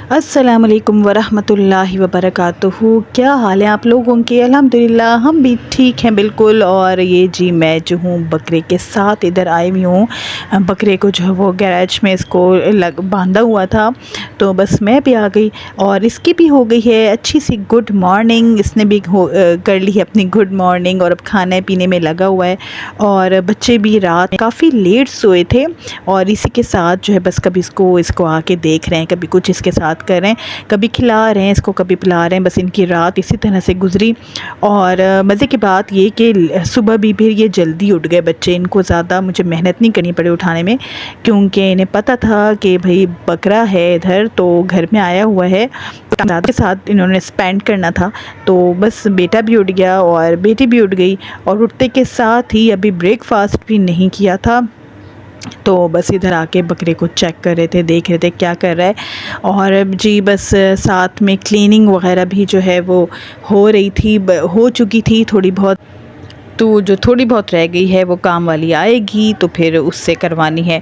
अस्सलाम वालेकुम वरहमतुल्लाहि वबरकातुहू। क्या हाल है आप लोगों के? अल्हम्दुलिल्लाह हम भी ठीक हैं बिल्कुल। और ये जी मैं जो हूँ बकरे के साथ इधर आई हुई हूँ। बकरे को जो है वो गैराज में इसको बांधा हुआ था, तो बस मैं भी आ गई और इसकी भी हो गई है अच्छी सी गुड मॉर्निंग। इसने भी कर ली है अपनी गुड मॉर्निंग और अब खाने पीने में लगा हुआ है। और बच्चे भी रात काफ़ी लेट सोए थे और इसी के साथ जो है बस कभी इसको आके देख रहे हैं, कभी कुछ इसके साथ कर रहे हैं, कभी खिला रहे हैं इसको, कभी पिला रहे हैं। बस इनकी रात इसी तरह से गुजरी। और मज़े की बात ये कि सुबह भी फिर ये जल्दी उठ गए बच्चे। इनको ज़्यादा मुझे मेहनत नहीं करनी पड़ी उठाने में, क्योंकि इन्हें पता था कि भाई बकरा है इधर तो घर में आया हुआ है, दादा के साथ इन्होंने स्पेंड करना था। तो बस बेटा भी उठ गया और बेटी भी उठ गई। और उठते के साथ ही अभी ब्रेकफास्ट भी नहीं किया था, तो बस इधर आके बकरे को चेक कर रहे थे, देख रहे थे क्या कर रहा है। और जी बस साथ में क्लीनिंग वगैरह भी जो है वो हो रही थी, हो चुकी थी थोड़ी बहुत। तो जो थोड़ी बहुत रह गई है वो काम वाली आएगी तो फिर उससे करवानी है।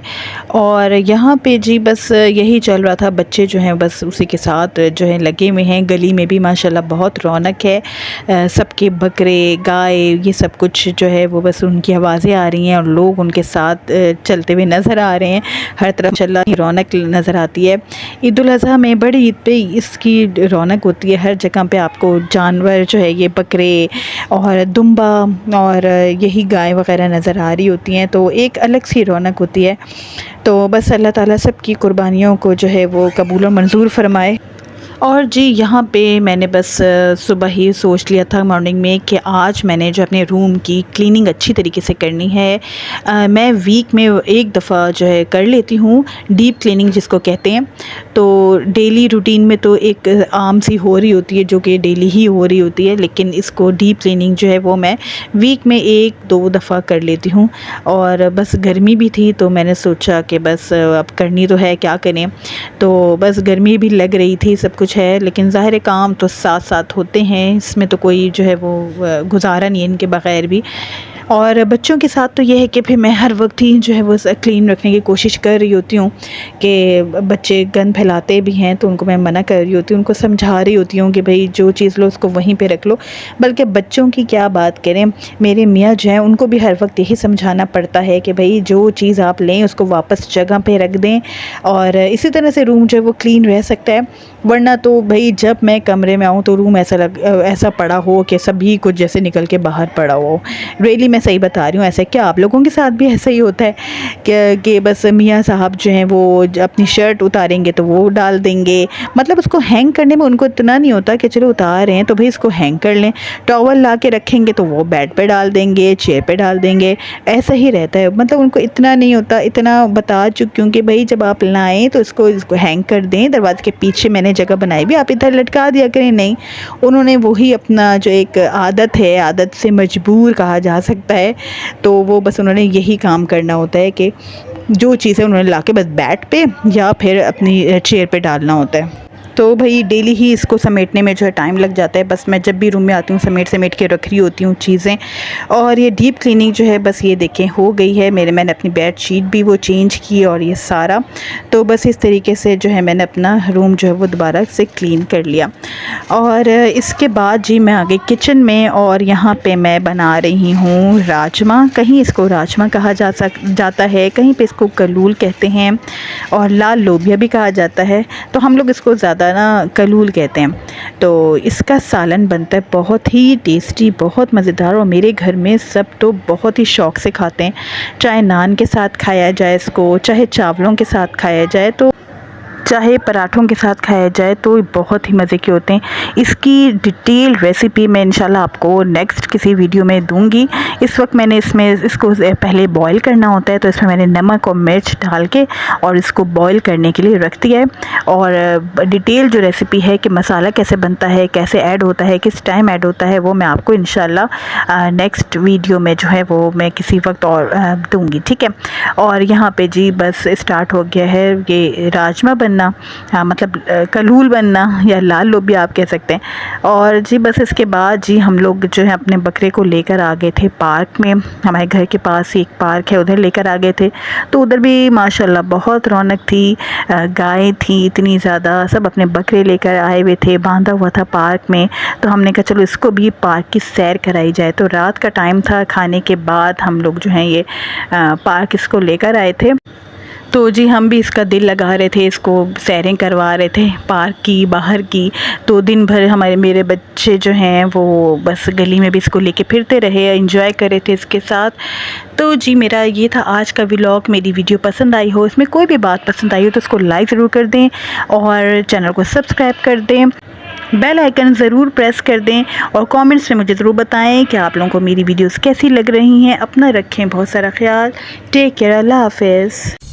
और यहाँ पे जी बस यही चल रहा था। बच्चे जो हैं बस उसी के साथ जो है लगे हुए हैं। गली में भी माशाल्लाह बहुत रौनक है। सबके बकरे गाय ये सब कुछ जो है वो बस उनकी आवाज़ें आ रही हैं और लोग उनके साथ चलते हुए नज़र आ रहे हैं। हर तरफ माशाल्लाह रौनक नज़र आती है। ईद उल अज़हा में बड़ी ईद पे इसकी रौनक होती है। हर जगह पे आपको जानवर जो है ये बकरे और दुम्बा और यही गाय वगैरह नज़र आ रही होती हैं, तो एक अलग सी रौनक होती है। तो बस अल्लाह ताला सब की कुर्बानियों को जो है वो कबूल और मंजूर फरमाए। और जी यहाँ पे मैंने बस सुबह ही सोच लिया था मॉर्निंग में कि आज मैंने जो अपने रूम की क्लीनिंग अच्छी तरीके से करनी है। मैं वीक में एक दफ़ा जो है कर लेती हूँ डीप क्लीनिंग जिसको कहते हैं। तो डेली रूटीन में तो एक आम सी हो रही होती है जो कि डेली ही हो रही होती है, लेकिन इसको डीप क्लीनिंग जो है वो मैं वीक में एक दो दफ़ा कर लेती हूँ। और बस गर्मी भी थी तो मैंने सोचा कि बस अब करनी तो है, क्या करें। तो बस गर्मी भी लग रही थी, सब कुछ है, लेकिन ज़ाहिर है काम तो साथ साथ होते हैं, इसमें तो कोई जो है वो गुजारा नहीं है इनके बग़ैर भी। और बच्चों के साथ तो ये है कि फिर मैं हर वक्त ही जो है वो क्लीन रखने की कोशिश कर रही होती हूँ कि बच्चे गंद फैलाते भी हैं तो उनको मैं मना कर रही होती हूँ, उनको समझा रही होती हूँ कि भाई जो चीज़ लो उसको वहीं पे रख लो। बल्कि बच्चों की क्या बात करें, मेरे मियाँ जो हैं उनको भी हर वक्त यही समझाना पड़ता है कि भाई जो चीज़ आप लें उसको वापस जगह पे रख दें। और इसी तरह से रूम जो है वो क्लीन रह सकता है। वरना तो भाई जब मैं कमरे में आऊँ तो रूम ऐसा पड़ा हो कि सभी कुछ जैसे निकल के बाहर पड़ा हो। रियली मैं सही बता रही हूँ। ऐसा क्या आप लोगों के साथ भी ऐसा ही होता है कि बस मियाँ साहब जो हैं वो अपनी शर्ट उतारेंगे तो वो डाल देंगे, मतलब उसको हैंग करने में उनको इतना नहीं होता कि चलो उतार रहे हैं तो भाई इसको हैंग कर लें। टॉवल ला के रखेंगे तो वो बेड पे डाल देंगे, चेयर पे डाल देंगे, ऐसा ही रहता है। मतलब उनको इतना नहीं होता। इतना बता चुकी हूँ कि भाई जब आप लाएँ तो इसको हैंग कर दें, दरवाजे के पीछे मैंने जगह बनाई भी, आप इधर लटका दिया करें। नहीं, उन्होंने वही अपना जो एक आदत है, आदत से मजबूर कहा जा सकता है, तो वो बस उन्होंने यही काम करना होता है कि जो चीज़ें उन्होंने लाके बस बेड पे या फिर अपनी चेयर पे डालना होता है। तो भाई डेली ही इसको समेटने में जो है टाइम लग जाता है। बस मैं जब भी रूम में आती हूँ समेट के रख रही होती हूँ चीज़ें। और ये डीप क्लीनिंग जो है बस ये देखें हो गई है। मैंने अपनी बेड शीट भी वो चेंज की और ये सारा। तो बस इस तरीके से जो है मैंने अपना रूम जो है वो दोबारा से क्लीन कर लिया। और इसके बाद जी मैं आ गई किचन में और यहाँ पे मैं बना रही हूँ राजमा। कहीं इसको राजमा कहा जाता है, कहीं पे इसको कलूल कहते हैं और लाल लोबिया भी कहा जाता है। तो हम लोग इसको ज़्यादा ना कलूल कहते हैं। तो इसका सालन बनता है बहुत ही टेस्टी, बहुत मज़ेदार, और मेरे घर में सब तो बहुत ही शौक़ से खाते हैं। चाहे नान के साथ खाया जाए इसको, चाहे चावलों के साथ खाया जाए, तो चाहे पराठों के साथ खाया जाए, तो बहुत ही मज़े के होते हैं। इसकी डिटेल रेसिपी मैं इंशाल्लाह आपको नेक्स्ट किसी वीडियो में दूंगी। इस वक्त मैंने इसको पहले बॉईल करना होता है, तो इसमें मैंने नमक और मिर्च डाल के और इसको बॉईल करने के लिए रख दिया है। और डिटेल जो रेसिपी है कि मसाला कैसे बनता है, कैसे ऐड होता है, किस टाइम ऐड होता है, वो मैं आपको इंशाल्लाह नेक्स्ट वीडियो में जो है वो मैं किसी वक्त और दूँगी, ठीक है। और यहाँ पे जी बस स्टार्ट हो गया है ये राजमा बनना। बनना, मतलब कलूल बनना या लाल लोबिया आप कह सकते हैं। और जी बस इसके बाद जी हम लोग जो है अपने बकरे को लेकर आ गए थे पार्क में। हमारे घर के पास ही एक पार्क है, उधर लेकर आ गए थे। तो उधर भी माशाल्लाह बहुत रौनक थी, गाय थी इतनी ज़्यादा, सब अपने बकरे लेकर आए हुए थे, बांधा हुआ था पार्क में। तो हमने कहा चलो इसको भी पार्क की सैर कराई जाए। तो रात का टाइम था, खाने के बाद हम लोग जो हैं ये पार्क इसको लेकर आए थे। तो जी हम भी इसका दिल लगा रहे थे, इसको सैरें करवा रहे थे पार्क की, बाहर की। तो दिन भर मेरे बच्चे जो हैं वो बस गली में भी इसको लेके फिरते रहे, एंजॉय कर रहे थे इसके साथ। तो जी मेरा ये था आज का व्लॉग। मेरी वीडियो पसंद आई हो, इसमें कोई भी बात पसंद आई हो तो उसको लाइक ज़रूर कर दें और चैनल को सब्सक्राइब कर दें, बेल आइकन ज़रूर प्रेस कर दें और कमेंट्स में मुझे ज़रूर बताएं कि आप लोगों को मेरी वीडियोस कैसी लग रही हैं। अपना रखें बहुत सारा ख्याल। टेक केयर, अल्लाह हाफ़िज़।